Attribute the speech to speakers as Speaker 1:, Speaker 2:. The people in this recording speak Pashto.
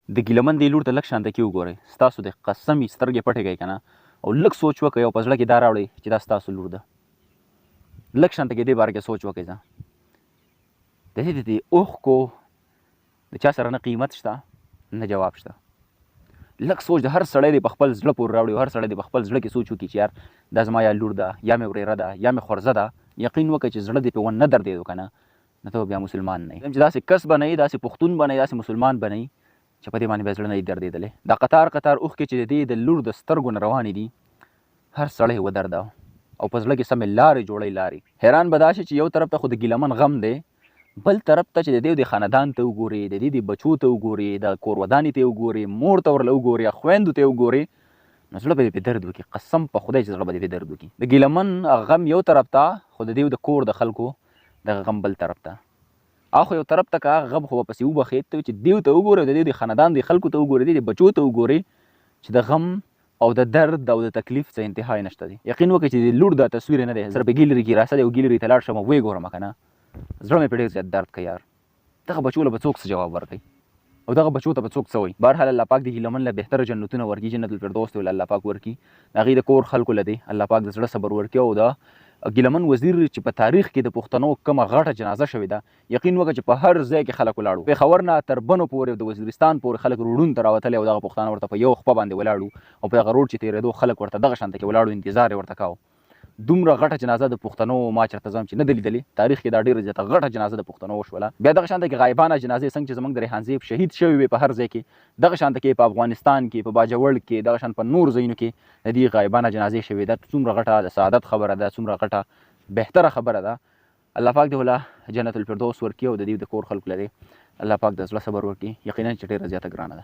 Speaker 1: د ګیلامن دې لور ته لږ شانته کې وګورئ، ستاسو د قسم سترګې پټې کوئ که نه او لږ سوچ وکړئ او په زړه کې دا راوړئ چې دا ستاسو لور ده. لږ شانته کې دې باره کې سوچ وکړئ. ځه د دې اوښکو د چا سره نه قیمت شته نه جواب شته. لږ سوچ د هر سړی دې په خپل زړه پورې راوړي او هر سړی دې په خپل زړه کې سوچ وکړي چې یار دا زما یا لور ده یا مې ورېره ده یا مې خورزه ده. یقین وکړئ چې زړه دې پې ونه دردېدو که نه نو ته بیا مسلمان نه یې. چې داسې کس به نه یې، داسې پښتون به نه یې، داسې مسلمان به نه یې چې په دې باندې بیا زړه نه یې دردېدلی. دا قطار قطار اوښکې چې د دې د لور د سترګو نه روانې دي هر سړی ودرده او په زړه کې سمې لارې جوړی لارې. حیران به دا شي چې یو طرف ته خو د ګیلامن غم دی، بل طرف ته چې د دې د خاندان ته وګورې، د دې د بچو ته وګورې، د کور ودانې ته وګورې، مور ته ورله وګورې، خویندو ته وګورې، نو زړه به دې پې درد وکړي. قسم په خدای چې زړه به دې پې درد وکړي. د ګیلامن غم یو طرف ته، خو د دې د کور د خلکو دغه غم بل طرف ته. اخو یو طرف ته که هغه غم خو به پسې وبخېد ته چې دیو ته وګورې، د دې د خاندان د خلکو ته وګورې، د بچو ته وګورې چې د غم او د درد او د تکلیف څه انتها نشته دی. یقین وکړئ چې د لور دا تصویر نه دی، سره په ګیلري کې راسه دی او ګیلري ته لاړ شم او ویې ګورم که نه زړه مې پې ډېر زیات درد کوي. یار دغه بچو له به څوک څه جواب ورکوي او دغه بچو ته به څوک څه وایي. بهرحال الله پاک د ګیلامن له بهتره جنتونه ورکړي، جنت الفردوس ته الله پاک ورکړي. د هغې د کور خلکو له دی الله پاک د زړه صبر ورکړي. او د ګیلامن وزیر چې په تاریخ کې د پښتنو کومه غټه جنازه شوې ده، یقین وکړه چې په هر ځای کې خلک ولاړ وو. پېښور نه تر بنو پورې د وزیرستان پورې خلک روډونو ته راوتلي او دغه پښتانه ورته په یو خپه باندې ولاړ وو او په هغه روډ چې تېرېدو خلک ورته دغه شانته کې ولاړ وو، انتظار یې ورته کاوه. دومره غټه جنازه د پښتنو ما چېرته ځم چې نه ده لیدلې. تاریخ کې دا ډېره زیاته غټه جنازه د پښتنو وشوله. بیا دغه شانته کې غایبانه جنازې څنګه چې زموږ د ریحانزیب شهید شوي وي په هر ځای کې، دغه شانته کې په افغانستان کې، په باجوړ کې، دغه شان په نور ځایونو کې د دې غایبانه جنازې شوي. دا څومره غټه د سعادت خبره ده، څومره غټه بهتره خبره ده. الله پاک دې وله جنت الفردوس ورکړي او د دې د کور خلکو لري الله پاک د زړه صبر ورکړي. یقینا چې ډېره زیاته ګرانه ده.